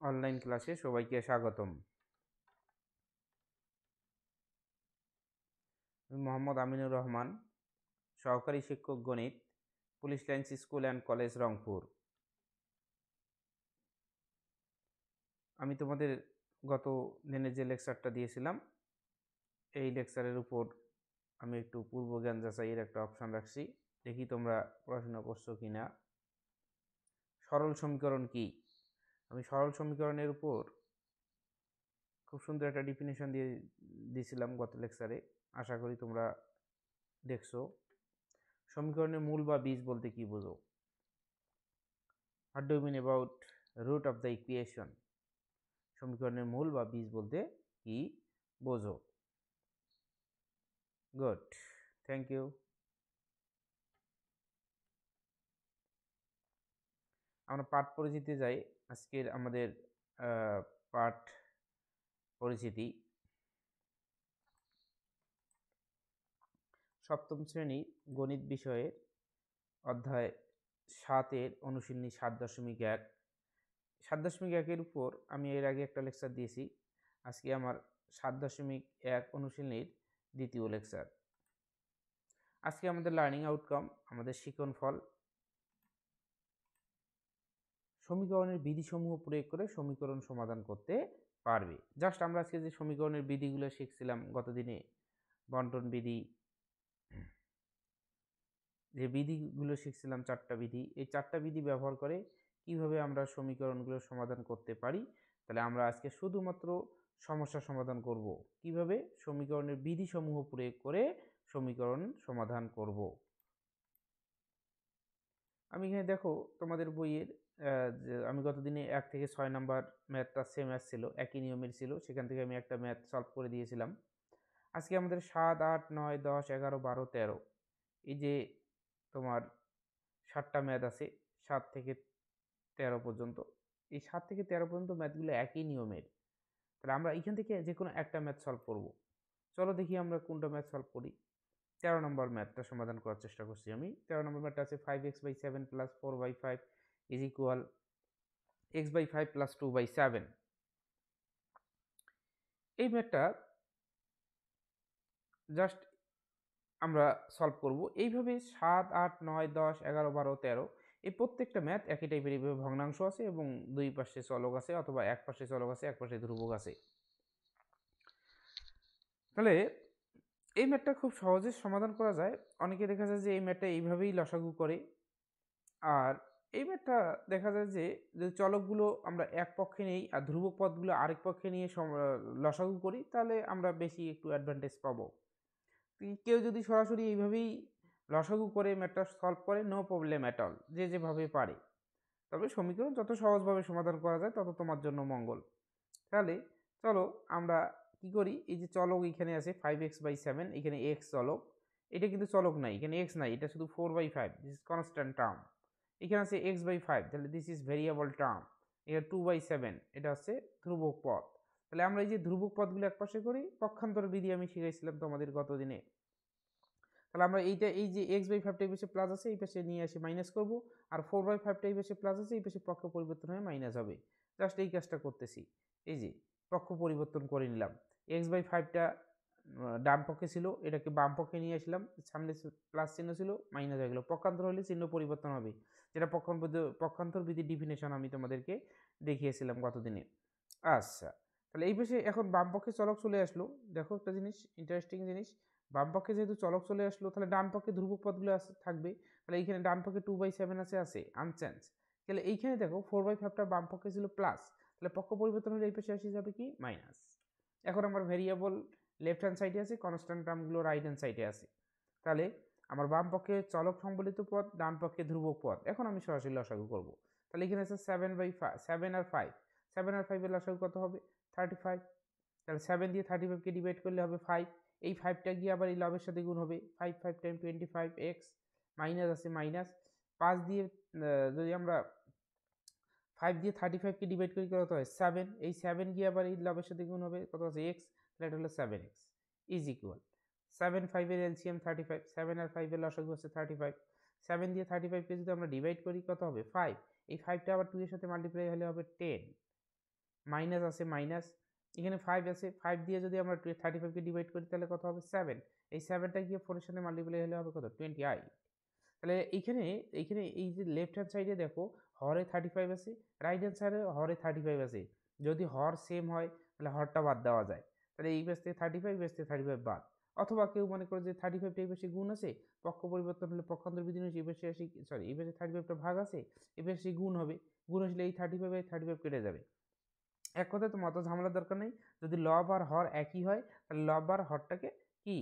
Online ক্লাসে সবাইকে স্বাগতম। আমি মোহাম্মদ আমিনুর রহমান, সহকারী শিক্ষক গণিত, police lines school and college, Rangpur. আমি তোমাদের গত দিনে যে লেকচারটা দিয়েছিলাম, এই লেকচারের উপর আমি একটু পূর্ব জ্ঞান যাচাইয়ের একটা অপশান রাখছি। দেখি তোমরা পড়াশোনা করছো কি না। সরল সমীকরণ কি? আমি সরল সমীকরণের উপর খুব সুন্দর একটা ডিফিনেশন দিয়েছিলাম গত লেকচারে। আশা করি তোমরা দেখছো। সমীকরণের মূল বা বীজ বলতে কি বোঝো? What do you mean about root of the equation? সমীকরণের মূল বা বীজ বলতে কি বোঝো? Good, thank you. আমরা পাঠ পরিচিতি যাই। আজকের আমাদের পাঠ পরিচিতি সপ্তম শ্রেণী গণিত বিষয়ের অধ্যায় 7-এর অনুশীলনী 7.1। 7.1-এর উপর আমি এর আগে একটা লেকচার দিয়েছি। আজকে আমার 7.1 অনুশীলনীর দ্বিতীয় লেকচার। আজকে আমাদের লার্নিং আউটকাম, আমাদের শিখন ফল, সমীকরণের বিধিসমূহ প্রয়োগ করে সমীকরণ সমাধান করতে পারবে। জাস্ট আমরা আজকে যে সমীকরণের বিধিগুলো শিখছিলাম গত দিনে, বন্টন বিধি, যে বিধিগুলো শিখছিলাম 4টা বিধি, এই 4টা বিধি ব্যবহার করে কিভাবে আমরা সমীকরণগুলো সমাধান করতে পারি। তাহলে আমরা আজকে শুধুমাত্র সমস্যা সমাধান করব, কিভাবে সমীকরণের বিধিসমূহ প্রয়োগ করে সমীকরণ সমাধান করব। আমি এখানে দেখো তোমাদের বইয়ের আমি গত দিনে 1 থেকে 6 নাম্বার ম্যাথটা সেম আসছিল, একই নিয়মের ছিল, সেখান থেকে আমি একটা ম্যাথ সলভ করে দিয়েছিলাম। আজকে আমাদের 7, 8, 9, 10, 11, 12, 13, এই যে তোমার 7টা ম্যাথ আছে 7 থেকে 13 পর্যন্ত। এই 7 থেকে 13 পর্যন্ত ম্যাথগুলো একই নিয়মের। তাহলে আমরা এখান থেকে যে কোনো একটা ম্যাথ সলভ করব। চলো দেখি আমরা কোনটা ম্যাথ সলভ করি। 13 নম্বর ম্যাথটা সমাধান করার চেষ্টা করছি আমি। 13 নম্বর ম্যাথটা আছে 5x/7 + 4/5 = x/5 + 2/7। এই ম্যাথটা জাস্ট আমরা সলভ করব। এইভাবে 7, 8, 9, 10, 11, 12, 13 এই প্রত্যেকটা ম্যাথ একই টাইপের। এইভাবে ভগ্নাংশ আছে এবং দুই পাশে চলক আছে, অথবা এক পাশে চলক আছে, এক পাশে ধ্রুবক আছে। তাহলে এই ম্যাথটা খুব সহজে সমাধান করা যায়। অনেকে দেখা যায় যে এই ম্যাথটা এইভাবেই লসাগু করে, আর এই ম্যাথটা দেখা যায় যে চলকগুলো আমরা এক পক্ষে নেই আর ধ্রুবক পদগুলো আরেক পক্ষে নিয়ে লসাগু করি, তাহলে আমরা বেশি একটু অ্যাডভান্টেজ পাবো। কেউ যদি সরাসরি এইভাবেই লসাগু করে ম্যাথটা সলভ করে, নো প্রবলেম অ্যাট অল, যে যেভাবে পারে। তবে সমীকরণ যত সহজভাবে সমাধান করা যায় তত তোমার জন্য মঙ্গল। তাহলে চলো আমরা কি করি, এই যে চলক এখানে আছে 5x/7, এখানে x চলক, এটা কিন্তু চলক নাই, এখানে x নাই, এটা শুধু 4/5, দিস ইজ কনস্ট্যান্ট টার্ম। এখানে আছে x/5, তাহলে দিস ইজ ভেরিয়েবল টার্ম। এটা 2/7, এটা হচ্ছে ধ্রুবক পদ। তাহলে আমরা এই যে ধ্রুবক পদগুলো একপাশে করি, পক্ষান্তর বিধি আমি শিখাইছিলাম তোমাদের গত দিনে। তাহলে আমরা এই যে x/5টা এই পাশে প্লাস আছে, এই পাশে নিয়ে এসে মাইনাস করব, আর 4/5টা এই পাশে প্লাস আছে, এই পাশে পক্ষ পরিবর্তন হয়ে মাইনাস হবে। জাস্ট এই কাজটা করতেছি। এই যে পক্ষ পরিবর্তন করে নিলাম, x/5টা ডান পক্ষে ছিল, এটাকে বাম পক্ষে নিয়ে আসলাম, সামনে প্লাস চিহ্ন ছিল, মাইনাস হয়ে গেল। পক্ষান্তর হলে চিহ্ন পরিবর্তন হবে, যেটা পক্ষান্তর বিধির ডিফিনেশন আমি তোমাদেরকে দেখিয়েছিলাম গত দিনে। আচ্ছা, তাহলে এই পাশে এখন বাম পক্ষে চলক চলে আসলো। দেখো একটা জিনিস, ইন্টারেস্টিং জিনিস, বাম পক্ষে যেহেতু চলক চলে আসলো, তাহলে ডান পক্ষে ধ্রুবক পদগুলো থাকবে। তাহলে এইখানে ডান পক্ষে 2/7 আছে আনচেঞ্জ। তাহলে এইখানে দেখো 4/5টা বাম পক্ষে ছিল প্লাস, তাহলে পক্ষ পরিবর্তন হলে এই পাশে আসে যাবে কি মাইনাস। এখন আমার ভেরিয়েবল লেফট হ্যান্ড সাইডে আছে, কনস্ট্যান্ট টার্মগুলো রাইট হ্যান্ড সাইডে আছে। তাহলে আমার বাম পক্ষে চলক সম্বলিত পদ, ডান পক্ষে ধ্রুবক পদ। এখন আমি সরাসরি লসাগু করব। তাহলে এখানে আছে 7/5, 7 আর 5, 7 আর 5 এর লসাগু কত হবে 35। তাহলে 7 দিয়ে 35কে ডিভাইড করলে হবে 5। এই 5টা গিয়ে আবার এই লবের সাথে গুণ হবে, 5 5 টাইম 25x, মাইনাস আছে মাইনাস। 5 দিয়ে যদি আমরা 5 দিয়ে 35কে ডিভাইড করি কত হয় 7, এই 7 গিয়ে আবার এই লবের সাথে গুণ হবে, কত আছে x, তাহলে এটা হলো 7x ইজ ইকুয়াল 7 5 এর এলসিএম 35, 7 আর 5 এর লসাগু হচ্ছে 35। 7 দিয়ে 35কে যদি আমরা ডিভাইড করি কত হবে 5, এই 5টা আবার 2 এর সাথে মাল্টিপ্লাই হলে হবে 10। মাইনাস আছে মাইনাস, এখানে 5 আছে, 5 দিয়ে যদি আমরা 35কে ডিভাইড করি তাহলে কত হবে 7, এই 7টা গিয়ে 4 এর সাথে মাল্টিপ্লাই হলে হবে কত 28। তাহলে এইখানে এইখানে এই যে লেফট হ্যান্ড সাইডে দেখো হরে 35 আছে, রাইট হ্যান্ড সাইডে হরে 35 আছে, যদি হর সেম হয় তাহলে হরটা বাদ দেওয়া যায়, তাহলে এই বেস থেকে 35, বেস থেকে 35 বাদ। অথবা কেউ মনে করে যে 35টা এই বেশি গুণ আছে, পক্ষ পরিবর্তন হলে পক্ষান্তর বিধি অনুযায়ী এই বেশি আসি সরি এই বেশি 35টা ভাগ আছে, এই বেশি গুণ হবে, গুণ আসলে এই 35 বাই 35 কেটে যাবে। এক কথায় তোমার অত ঝামেলার দরকার নেই, যদি লব আর হর একই হয় তাহলে লব আর হরটাকে কি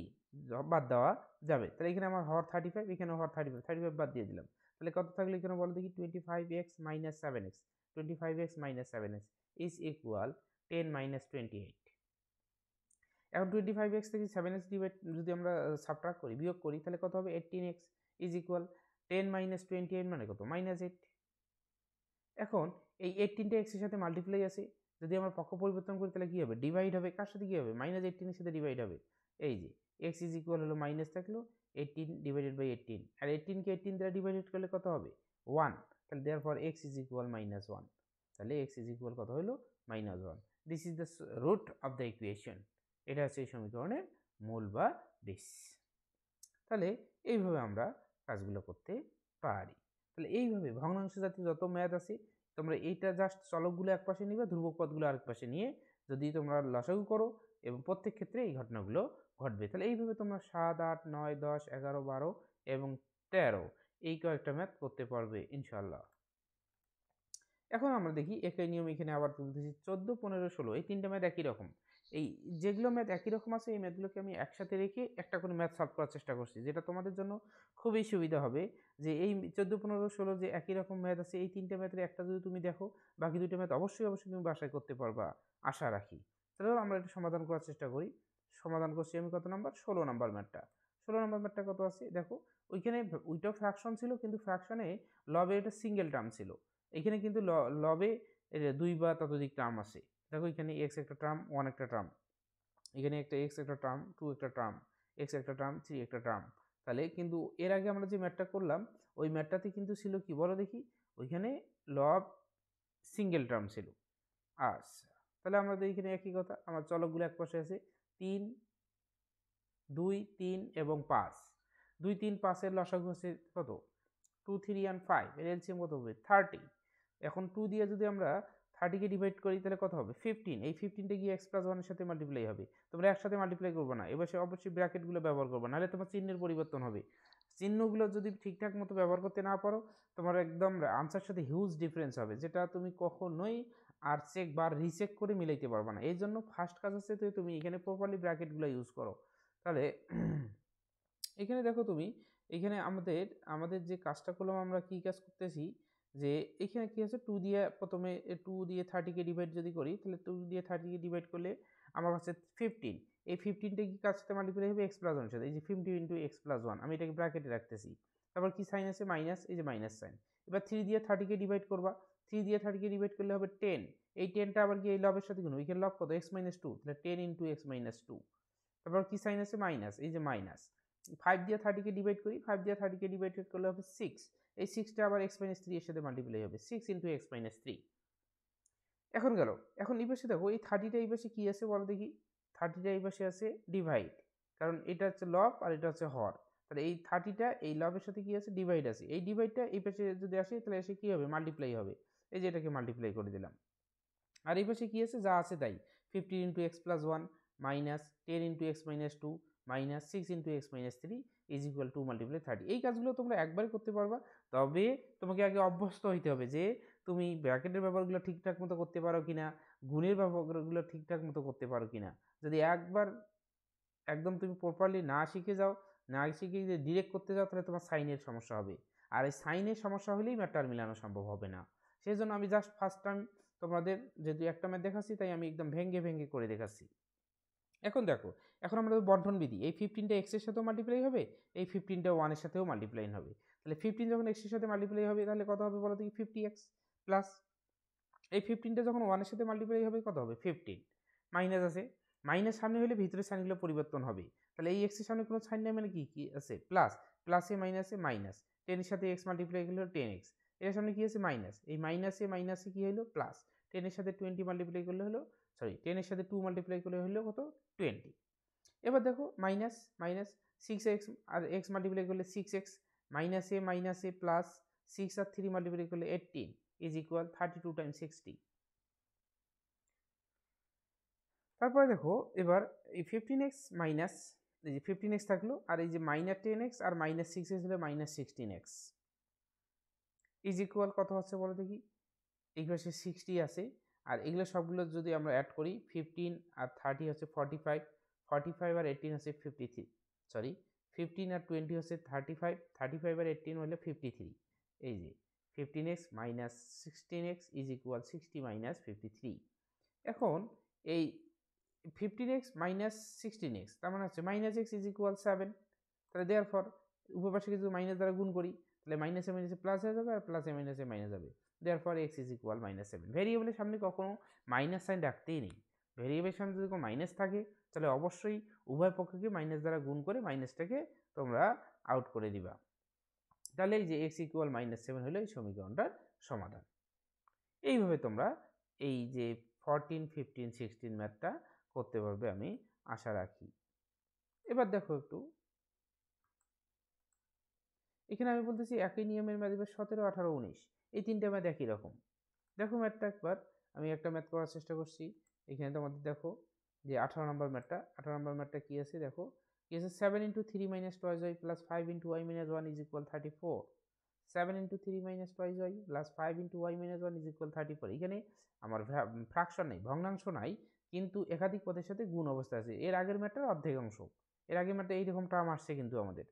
বাদ দেওয়া যাবে। তাহলে এখানে আমার হর 35, এখানে হর 35 বাদ দিয়ে দিলাম, তাহলে কত থাকলে এখানে বলো দেখি 25x minus 7x, 25x minus 7x is equal 10 minus 28। এখন 25x থেকে 7x ডিভাইড যদি আমরা সাবট্রাক্ট করি, বিয়োগ করি, তাহলে কত হবে 18x is equal 10 minus 28 মানে কত -8। এখন এই 18টা x এর সাথে মাল্টিপ্লাই আছে, যদি আমরা পক্ষ পরিবর্তন করি তাহলে কি হবে ডিভাইড হবে, কার সাথে কি হবে -18 এর সাথে ডিভাইড হবে। এই যে x ইজ ইকুয়াল হলো মাইনাস থাকলো 18 ডিভাইডেড বাই 18, আর 18 কে 18 দ্বারা ডিভাইডেড করলে কত হবে 1, তাহলে দেয়ারফর x ইজ ইকুয়াল -1, তাহলে x ইজ ইকুয়াল কত হলো -1। This is the root of the equation, এটা হচ্ছে এই সমীকরণের মূল বা বেস। তাহলে এইভাবে আমরা কাজগুলো করতে পারি। তাহলে এইভাবে ভগ্নাংশ জাতীয় যত ম্যাথ আছে তোমরা এইটা জাস্ট চলকগুলো এক পাশে নিবে, ধ্রুবক পদগুলো আরেক পাশে নিয়ে যদি তোমরা লসাগু করো এবং প্রত্যেক ক্ষেত্রে এই ঘটনাগুলো ঘটবে। তাহলে এইভাবে তোমরা 7, 8, 9, 10, 11, 12 এবং 13 এই কয়েকটা ম্যাথ করতে পারবে ইনশাল্লাহ। এখন আমরা দেখি একই নিয়ম এখানে আবার তুলতেছি 14, 15, 16 এই তিনটা ম্যাথ একই রকম। এই যেগুলো ম্যাথ একই রকম আছে এই ম্যাথগুলোকে আমি একসাথে রেখে একটা করে ম্যাথ সলভ করার চেষ্টা করছি, যেটা তোমাদের জন্য খুবই সুবিধা হবে। যে এই 14, 15, 16 যে একই রকম ম্যাথ আছে এই তিনটা ম্যাথের একটা যদি তুমি দেখো, বাকি দুটো ম্যাথ অবশ্যই তুমি বাসায় করতে পারবা আশা রাখি। তাহলে আমরা এটা সমাধান করার চেষ্টা করি। সমাধান করছি আমি কত নাম্বার 16 নাম্বার ম্যাথটা। 16 নাম্বার ম্যাথটা কত আছে দেখো, ওইখানে ওইটাও ফ্র্যাকশন ছিল কিন্তু ফ্র্যাকশনে লবে এটা সিঙ্গেল টার্ম ছিল, এখানে কিন্তু লবে 2 বা ততোধিক টার্ম আছে। দেখো এখানে x একটা টার্ম, 1 একটা টার্ম, এখানে একটা x একটা টার্ম, 2 একটা টার্ম, x একটা টার্ম, 3 একটা টার্ম। তাহলে কিন্তু এর আগে আমরা যে ম্যাথটা করলাম ওই ম্যাথটাতে কিন্তু ছিল কি বলো দেখি, ওইখানে লব সিঙ্গেল টার্ম ছিল। আচ্ছা তাহলে আমাদের এখানে একই কথা, আমার চলকগুলো এক পাশে আছে 3, 2, 3 এবং 5। 2, 3, 5 এর লসাগু আছে কত 2, 3 and 5, এর এলসিএম কত হবে 30। এখন 2 দিয়ে যদি আমরা 30কে ডিভাইড করি তাহলে কত হবে 15, এই 15টা গিয়ে x+1 এর সাথে মাল্টিপ্লাই হবে। তোমরা একসাথে মাল্টিপ্লাই করবে না, এবার অবশ্যই ব্র্যাকেটগুলো ব্যবহার করবে, নাহলে তোমার চিহ্নের পরিবর্তন হবে। চিহ্নগুলো যদি ঠিকঠাক মতো ব্যবহার করতে না পারো তোমার একদম আনসার সাথে হিউজ ডিফারেন্স হবে, যেটা তুমি কখনোই আর চেক বা রিচেক করে মিলাইতে পারবে না। এই জন্য ফার্স্ট কাজ হচ্ছে তুমি এখানে প্রপারলি ব্র্যাকেটগুলো ইউজ করো। তাহলে এখানে দেখো তুমি এখানে আমাদের যে কাজটা করলাম আমরা কি কাজ করতেছি, যে এখানে কি আছে 2 দিয়ে প্রথমে 2 দিয়ে 30কে ডিভাইড যদি করি তাহলে 2 দিয়ে 30কে ডিভাইড করলে আমার কাছে 15, এই 15টা কি কার সাথে মাল্টিপ্লাই হবে x+1 এর সাথে, এই যে 15 × x+1 আমি এটাকে ব্র্যাকেটে রাখতেছি। তারপর কি সাইন আছে মাইনাস, এই যে মাইনাস সাইন। এবার 3 দিয়ে 30কে ডিভাইড করবা, 3 দিয়ে 30কে ডিভাইড করলে হবে 10, এই 10টা আবার কি এই লবের সাথে গুণ, এখানে লব কত x-2, তাহলে 10 × x-2। তারপর কি সাইন আছে মাইনাস, এই যে মাইনাস। 5 দিয়ে 30কে ডিভাইড করি, 5 দিয়ে 30কে ডিভাইড করলে হবে 6, এই 6টা আবার x-3 এর সাথে মাল্টিপ্লাই হবে 6 × x-3। এখন গেল, এখন এই পাশে দেখো এই 30টা এই পাশে কি আছে বলো দেখি, 30টা এই পাশে আছে ডিভাইড, কারণ এটা হচ্ছে লব আর এটা হচ্ছে হর। তাহলে এই 30টা এই লবের সাথে কি আছে ডিভাইড আছে, এই ডিভাইডটা এই পাশে যদি আসে তাহলে এসে কি হবে মাল্টিপ্লাই হবে, এই যে এটাকে মাল্টিপ্লাই করে দিলাম। আর এই পাশে কি আছে যা আছে তাই, 15 × x+1 minus 10 × x-2 minus 6 × x-3 is equal to multiply 30। এই কাজগুলো তোমরা একবারে করতে পারবা, তবে তোমাকে আগে অভ্যস্ত হইতে হবে যে তুমি ব্র্যাকেটের ব্যাপারগুলো ঠিকঠাক মতো করতে পারো কিনা, গুণের ব্যাপারগুলো ঠিকঠাক মতো করতে পারো কিনা। যদি একবার একদম তুমি প্রপারলি না শিখে যাও, না শিখে যদি ডিরেক্ট করতে যাও তাহলে তোমার সাইনের সমস্যা হবে, আর এই সাইনের সমস্যা হলেই ম্যাথটা মিলানো সম্ভব হবে না। সেই জন্য আমি জাস্ট ফার্স্ট টাইম তোমাদের যেহেতু একটা ম্যাথ দেখাচ্ছি তাই আমি একদম ভেঙে ভেঙে করে দেখাচ্ছি। এখন দেখো, এখন আমরা বন্টন বিধি, এই 15টা x এর সাথেও মাল্টিপ্লাই হবে, এই 15টা 1 এর সাথেও মাল্টিপ্লাই হবে। তাহলে 15 যখন x এর সাথে মাল্টিপ্লাই হবে তাহলে কত হবে বলো দেখি 50x প্লাস এই 15টা যখন 1 এর সাথে মাল্টিপ্লাই হবে কত হবে 15, মাইনাস আছে, মাইনাস সামনে হলে ভিতরের সাইনগুলো পরিবর্তন হবে। তাহলে এই x এর সামনে কোনো সাইন নেই মানে কি কি আছে প্লাস, প্লাসে মাইনাসে মাইনাস, 10 এর সাথে x মাল্টিপ্লাই হলো 10x, এর সামনে কি আছে মাইনাস, এই মাইনাসে মাইনাসে কি হলো প্লাস, 10 এর সাথে 20 মাল্টিপ্লাই করলে হলো 10 এর সাথে 2 মাল্টিপ্লাই করলে হলো কত 20। এবার দেখো মাইনাস মাইনাস 6x আর x মাল্টিপ্লাই করলে 6x মাইনাস এ প্লাস 6 আর 3 মাল্টিপ্লাই করলে 18 ইজ ইকুয়াল 32 টাইমস 60। তারপরে দেখো এবার এই 15x মাইনাস এই যে 15x থাকলো আর এই যে মাইনাস 10x আর মাইনাস 6x হলে মাইনাস 16x ইজ ইকুয়াল কত হচ্ছে বলো দেখি। এই পাশে 60 আছে আর এগুলো সবগুলো যদি আমরা অ্যাড করি 15 আর 30 হচ্ছে 45, 45 আর 18 হচ্ছে 53, সরি 15 আর 20 হচ্ছে 35, 35 আর 18 হলে 53। এই যে 15x minus 16x is equal 60 minus 53। এখন এই 15x মাইনাস 16x তার মানে হচ্ছে মাইনাস x ইজ ইকুয়াল 7। তাহলে দেওয়ার পর উভয় পাশে যদি মাইনাস দ্বারা গুণ করি তাহলে মাইনাসে মাইনাসে প্লাস হয়ে যাবে আর প্লাসে মাইনাসে মাইনাস যাবে। Therefore x is equal minus 7। ভেরিয়েবলের সামনে কখনো মাইনাস সাইন রাখতেই নেই। ভেরিয়েবলের সামনে যদি কোনো মাইনাস থাকে তাহলে অবশ্যই উভয় পক্ষকে মাইনাস দ্বারা গুণ করে মাইনাসটাকে তোমরা আউট করে দিবা। তাহলে এই যে x ইকুয়াল মাইনাস 7 হলো এই সমীকরণটার সমাধান। এইভাবে তোমরা এই যে 14, 15, 16 ম্যাথটা করতে পারবে আমি আশা রাখি। এবার দেখো একটু এখানে আমি বলতেছি একই নিয়মের ম্যাথ 17, 18, 19 এই তিনটে ম্যাথ একই রকম। দেখো ম্যাথটা একবার আমি একটা ম্যাথ করার চেষ্টা করছি। এখানে তোমাদের দেখো যে 18 নম্বর ম্যাথটা, 18 নম্বর ম্যাথটা কি আছে দেখো, কি আছে 7 × 3 - 2y + 5 × y - 1 = 34। 7 × 3 - 2y + 5 × y - 1 = 34। এখানে আমার ফ্র্যাকশন নেই, ভগ্নাংশ নাই, কিন্তু একাধিক পদের সাথে গুণ অবস্থা আছে। এর আগের ম্যাথটার অর্ধেক অংশ, এর আগের ম্যাথটা এইরকম টার্ম আসছে কিন্তু আমাদের,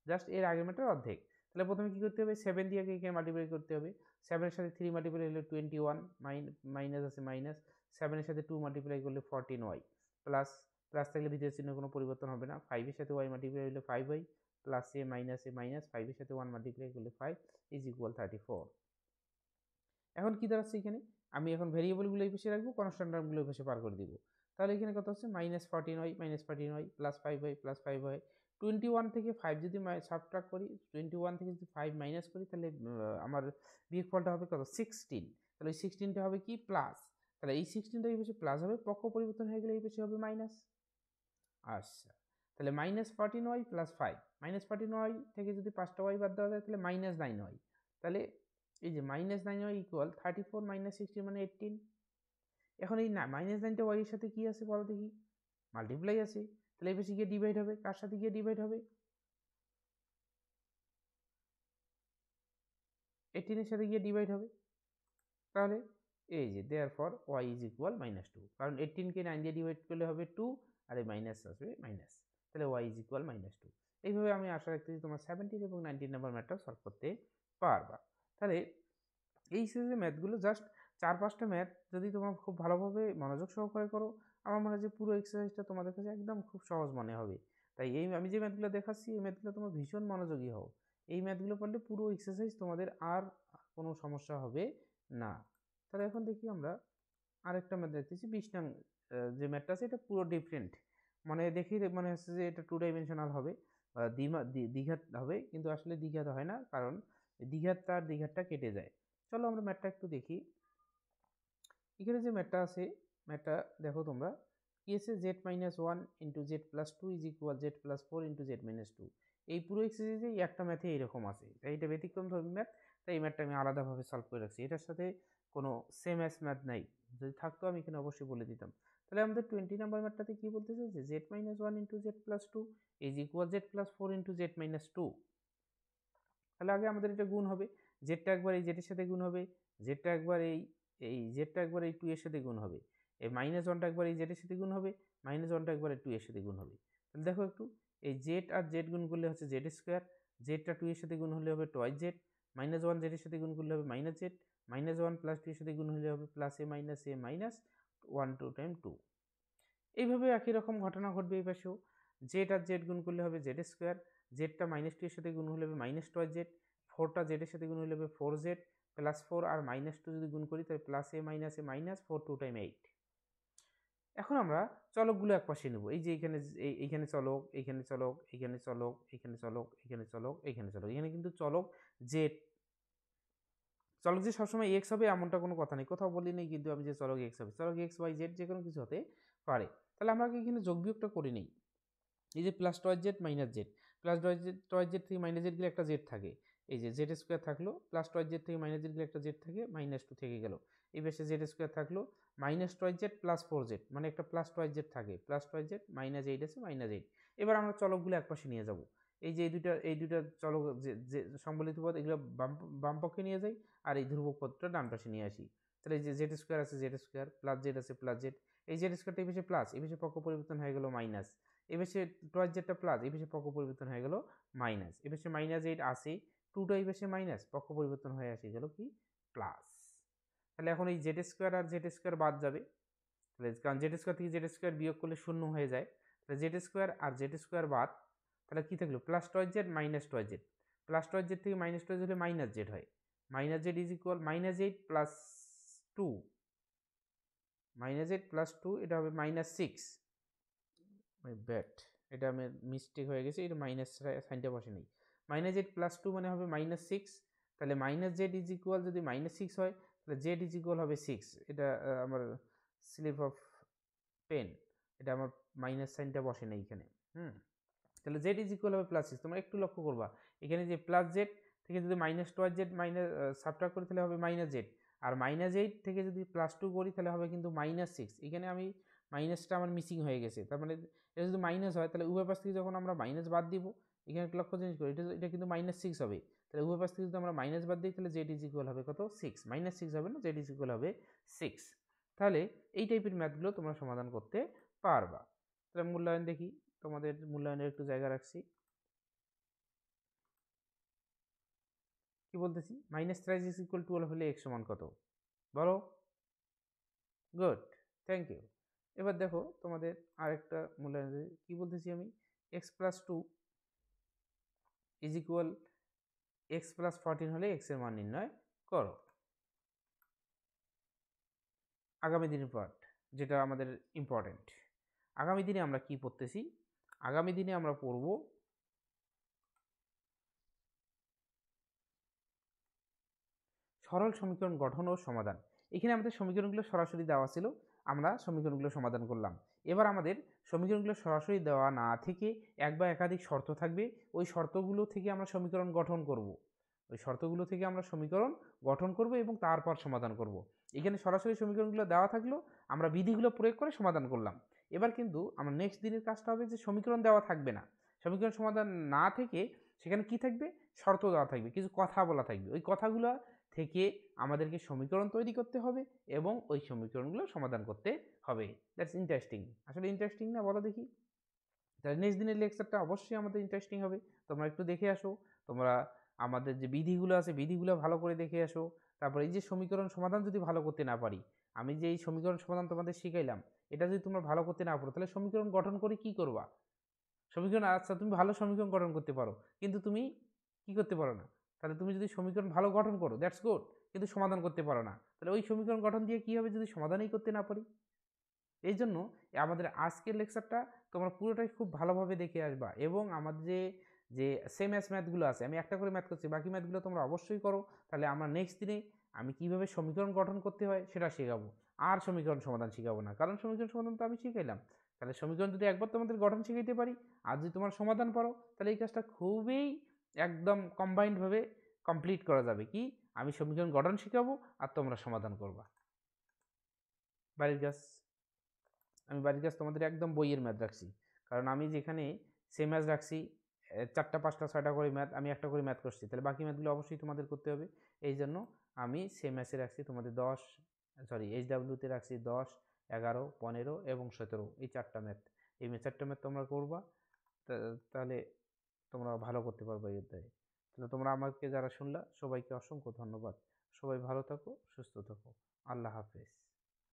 জাস্ট এর আগের ম্যাথটার অর্ধেক। তাহলে প্রথমে কি করতে হবে, 7 দিয়ে এখানে মাল্টিপ্লাই করতে হবে। 7 এর সাথে 3 মাল্টিপ্লাই হলে 21, মাইনাস আছে মাইনাস, 7 এর সাথে 2 মাল্টিপ্লাই করলে 14y, প্লাস প্লাস থাকলে ভিতরের চিহ্ন কোনো পরিবর্তন হবে না। 5 এর সাথে y মাল্টিপ্লাই হলে 5y, প্লাস এ মাইনাস 5 এর সাথে 1 মাল্টিপ্লাই করলে 5 ইজ ইকুয়াল 34। এখন কি দাঁড়াচ্ছে এখানে, আমি এখন ভেরিয়েবলগুলো এই পাশে রাখবো, কনস্ট্যান্ট টার্মগুলো এই পাশে পার করে দিব। তাহলে এখানে কত হচ্ছে -14y plus 5y plus 5y। 21 থেকে 5 যদি সাবট্রাক্ট করি, 21 থেকে যদি 5 মাইনাস করি তাহলে আমার বিয়োগফলটা হবে কত 16। তাহলে ওই 16টা হবে কি প্লাস, তাহলে এই 16টা এই পাশে প্লাস হবে, পক্ষ পরিবর্তন হয়ে গেলে এই পাশে হবে মাইনাস। আচ্ছা, তাহলে -14y প্লাস 5, -14y থেকে যদি 5টা y বাদ দেওয়া যায় তাহলে -9y। তাহলে এই যে -9y ইকুয়াল 34 - 16 মানে 18। এখন এই -9টা y এর সাথে কি আছে বলো দেখি, মাল্টিপ্লাই আছে, তাহলে এই পাশে গিয়ে ডিভাইড হবে, কার সাথে গিয়ে ডিভাইড হবে, 18 এর সাথে গিয়ে ডিভাইড হবে। তাহলে এই যে দেয়ারফর y ইজ ইকুয়াল -2, কারণ 18 কে 9 দিয়ে ডিভাইড করলে হবে 2 আর এই মাইনাস আসবে মাইনাস, তাহলে y ইজ ইকুয়াল -2। এইভাবে আমি আশা রাখতেছি তোমার 17 এবং 19 নম্বর ম্যাথটা সলভ করতে পারবা। তাহলে এই সিরিজের ম্যাথগুলো জাস্ট 4-5টা ম্যাথ যদি তোমরা খুব ভালোভাবে মনোযোগ সহকারে করো, আমার মনে হয় যে পুরো এক্সারসাইজটা তোমাদের কাছে একদম খুব সহজ মনে হবে। তাই এই আমি যে ম্যাথগুলো দেখাচ্ছি এই ম্যাথগুলো তোমরা ভীষণ মনোযোগী হও। এই ম্যাথগুলো পড়লে পুরো এক্সারসাইজ তোমাদের আর কোনো সমস্যা হবে না। তাহলে এখন দেখি আমরা আরেকটা ম্যাথ দেখতেছি 20 নং যে ম্যাথটা আছে এটা পুরো ডিফারেন্ট, মানে দেখি মনে হচ্ছে যে এটা 2 ডাইমেনশনাল হবে, দ্বিঘাত হবে, কিন্তু আসলে দ্বিঘাত হয় না, কারণ দ্বিঘাতটা কেটে যায়। চলো আমরা ম্যাথটা একটু দেখি। এখানে যে ম্যাথটা আছে, ম্যাথটা দেখো তোমরা, কি আছে z - 1 × z + 2 = z + 4 × z - 2। এই পুরো এক্সারসাইজে একটা ম্যাথে এরকম আছে, তাই এটা ব্যতিক্রম ধর্মী ম্যাথ, তাই এই ম্যাথটা আমি আলাদাভাবে সলভ করে রাখছি। এটার সাথে কোনো সেম অ্যাস ম্যাথ নাই, যদি থাকতো আমি এখানে অবশ্যই বলে দিতাম। তাহলে আমাদের 20 নাম্বার ম্যাথটাতে কি বলতে চাইছে, z - 1 × z + 2 = z + 4 × z - 2। তাহলে আগে আমাদের এটা গুণ হবে, জেডটা একবার এই জেডের সাথে গুণ হবে, জেডটা একবার এই জেডটা একবার এই 2 এর সাথে গুণ হবে, এই -1টা একবার এই জেডের সাথে গুণ হবে, -1টা একবার এই 2 এর সাথে গুণ হবে। তাহলে দেখো একটু, এই জেড আর জেড গুণ করলে হচ্ছে জেড স্কোয়ার, জেডটা 2 এর সাথে গুণ হলে হবে টয়েস জেড, -1 জেডের সাথে গুণ করলে হবে মাইনাস জেড, -1 + 2 এর সাথে গুণ হলে হবে প্লাস এ মাইনাস 1 2 টাইম 2। এইভাবে একই রকম ঘটনা ঘটবে এই পাশেও, জেড আর জেড গুণ করলে হবে জেড স্কোয়ার, জেডটা -2 এর সাথে গুণ হলে হবে মাইনাস টয়েস জেড, 4টা জেডের সাথে গুণ হলে হবে 4z, প্লাস 4 আর -2 যদি গুণ করি তাহলে প্লাস এ মাইনাস 4 2 টাইম 8। এখন আমরা চলকগুলো একপাশে নেব, এই যে এইখানে চলক, এইখানে চলক, এইখানে চলক, এইখানে চলক, এইখানে চলক, এইখানে চলক, এখানে কিন্তু চলক জেড চলক যে সবসময় এক্স হবে এমনটা কোনো কথা নেই, কোথাও বলি নেই কিন্তু আমি যে চলক এক্স হবে, চলক এক্স ওয়াই জেড যে কোনো কিছু হতে পারে। তাহলে আমরা এখানে যোগ বিয়োগটা করে নিই। এই যে plus toys Z minus Z, plus toys Z থেকে মাইনাস জেড গেলে একটা জেড থাকে, এই যে জেড স্কোয়ার থাকলো, প্লাস টয়েস জেড থেকে মাইনাস জেড গেলে একটা জেড থাকে, -2 থেকে গেল, এই পাশে জেড স্কোয়ার থাকলো, minus toys Z plus 4z, মানে একটা প্লাস টয়েস জেড থাকে, প্লাস টয়েস জেড -8 আছে -8। এবার আমরা চলকগুলো একপাশে নিয়ে যাব, এই যে এই দুইটা চলক যে সম্বলিত পদ এগুলো বাম পক্ষে নিয়ে যাই, আর এই ধ্রুবক পদটা ডান পাশে নিয়ে আসি। তাহলে এই যে জেড স্কোয়ার আছে জেড স্কোয়ার, প্লাস জেড আছে প্লাস জেড, এই জেড স্কোয়ারটা এই পাশে প্লাস, এই পাশে পক্ষ পরিবর্তন হয়ে গেল মাইনাস, এ পাশে টয়েস জেডটা প্লাস, এই পাশে পক্ষ পরিবর্তন হয়ে গেল মাইনাস, এ পাশে -8 আসে, 2টা এই পাশে মাইনাস, পক্ষ পরিবর্তন হয়ে আসে গেল কি প্লাস। তাহলে এখন এই জেড স্কোয়ার আর জেড স্কোয়ার বাদ যাবে, তাহলে কারণ জেড স্কোয়ার থেকে জেড স্কোয়ার বিয়োগ করলে 0 হয়ে যায়, তাহলে জেড স্কোয়ার আর জেড স্কোয়ার বাদ, তাহলে কি থাকলো plus toys Z minus toys Z, plus toys Z থেকে মাইনাস টয়েস হলে মাইনাস জেড হয়, minus Z is equal -8 plus 2, -8 plus 2 এটা হবে -6, ব্যাট এটা আমার মিস্টেক হয়ে গেছে, এটা মাইনাস সাইনটা বসে নেই, -8 প্লাস 2 মানে হবে -6, তাহলে মাইনাস জেড ইজ ইকুয়াল যদি -6 হয় তাহলে জেড ইজ ইকুয়াল হবে 6, এটা আমার স্লিপ অফ পেন, এটা আমার মাইনাস সাইনটা বসে নেই এখানে। তাহলে জেড ইজ ইকুয়াল হবে +6, তোমরা একটু লক্ষ্য করবা এখানে যে প্লাস জেড থেকে যদি minus toys Z minus subtract করি তাহলে হবে -8, আর -8 থেকে যদি +2 করি তাহলে হবে কিন্তু -6, এখানে আমি মাইনাসটা আমার মিসিং হয়ে গেছে, তার মানে এটা যদি মাইনাস হয় তাহলে উভয় পাশ থেকে যখন আমরা মাইনাস বাদ দিব, এখানে একটা লক্ষ্য চেঞ্জ করি, এটা কিন্তু -6 হবে, তাহলে উভয় পাশ থেকে যদি আমরা মাইনাস বাদ দিই তাহলে জেড ইজ ইকুয়াল হবে কত 6, -6 হবে না, জেড ইজ ইকুয়াল হবে 6। তাহলে এই টাইপের ম্যাথগুলো তোমরা সমাধান করতে পারবা। তাহলে মূল্যায়ন দেখি, তোমাদের মূল্যায়নের একটু জায়গা রাখছি। কি বলতেছি, -3 ইজ ইকুয়াল টু 12 হলে x সমান কত বলো? Good, thank you. এবার দেখো তোমাদের আরেকটা মূল্যায়ন কি বলতেছি আমি, x plus 2 is equal x plus 14 হলে x এর মান নির্ণয় করো। আগামী দিনের পার্ট যেটা আমাদের ইম্পর্টেন্ট, আগামী দিনে আমরা কি পড়তেছি, আগামী দিনে আমরা পড়ব সরল সমীকরণ গঠন ও সমাধান। এখানে আমাদের সমীকরণগুলো সরাসরি দেওয়া ছিল, আমরা সমীকরণগুলো সমাধান করলাম। এবার আমাদের সমীকরণগুলো সরাসরি দেওয়া না থেকে এক বা একাধিক শর্ত থাকবে, ওই শর্তগুলো থেকে আমরা সমীকরণ গঠন করব, ওই শর্তগুলো থেকে আমরা সমীকরণ গঠন করব এবং তারপর সমাধান করব। এখানে সরাসরি সমীকরণগুলো দেওয়া থাকলো, আমরা বিধিগুলো প্রয়োগ করে সমাধান করলাম। এবার কিন্তু আমরা নেক্সট দিনের কাজটা হবে যে সমীকরণ দেওয়া থাকবে না, সমীকরণ সমাধান না থেকে সেখানে কি থাকবে, শর্ত দেওয়া থাকবে, কিছু কথা বলা থাকবে, ওই কথাগুলো থেকে আমাদেরকে সমীকরণ তৈরি করতে হবে এবং ওই সমীকরণগুলো সমাধান করতে হবে। দ্যাটস ইন্টারেস্টিং, আসলে ইন্টারেস্টিং না বলো দেখি? তাহলে নেক্সট দিনের লেকচারটা অবশ্যই আমাদের ইন্টারেস্টিং হবে, তোমরা একটু দেখে আসো, তোমরা আমাদের যে বিধিগুলো আছে বিধিগুলো ভালো করে দেখে আসো। তারপর এই যে সমীকরণ সমাধান যদি ভালো করতে না পারি, আমি যে এই সমীকরণ সমাধান তোমাদের শিখাইলাম এটা যদি তোমরা ভালো করতে না পারো তাহলে সমীকরণ গঠন করে কি করবা? সমীকরণ, আচ্ছা তুমি ভালো সমীকরণ গঠন করতে পারো কিন্তু তুমি কি করতে পারো না, তাহলে তুমি যদি সমীকরণ ভালো গঠন করো দ্যাটস গুড, কিন্তু সমাধান করতে পারো না, তাহলে ওই সমীকরণ গঠন দিয়ে কি হবে যদি সমাধানই করতে না পারি? এই জন্য আমাদের আজকের লেকচারটা তোমরা পুরোটাই খুব ভালোভাবে দেখে আসবা এবং আমাদের যে যে সেম অ্যাস ম্যাথগুলো আছে, আমি একটা করে ম্যাথ করছি, বাকি ম্যাথগুলো তোমরা অবশ্যই করো, তাহলে আমরা নেক্সট দিনে আমি কিভাবে সমীকরণ গঠন করতে হয় সেটা শেখাবো, আর সমীকরণ সমাধান শেখাবো না, কারণ সমীকরণ সমাধান তো আমি শিখাইলাম। তাহলে সমীকরণ যদি একবার তোমাদের গঠন শিখাইতে পারি আর যদি তোমার সমাধান পারো তাহলে এই কাজটা খুবই একদম কম্বাইন্ডভাবে কমপ্লিট করা যাবে। কি, আমি সমীকরণ গঠন শিখাবো আর তোমরা সমাধান করবা। বাড়ির কাজ, আমি বাড়ির কাজ তোমাদের একদম বইয়ের ম্যাথ রাখছি, কারণ আমি যেখানে সেম ম্যাথ রাখছি 4টা 5টা 6টা করে ম্যাথ, আমি একটা করে ম্যাথ করছি, তাহলে বাকি ম্যাথগুলো অবশ্যই তোমাদের করতে হবে। এই জন্য আমি সেম ম্যাথে রাখছি তোমাদের 10, সরি এইচডাব্লিউতে রাখছি 10, 11, 15 এবং 17, এই 4টা ম্যাথ, এই 4টা ম্যাথ তোমরা করবা, তাহলে তোমরা ভালো করতে পারবে এই অধ্যায়ে। তাহলে তোমরা আমাকে যারা শুনলা সবাইকে অসংখ্য ধন্যবাদ, সবাই ভালো থাকো, সুস্থ থাকো, আল্লাহ হাফেজ।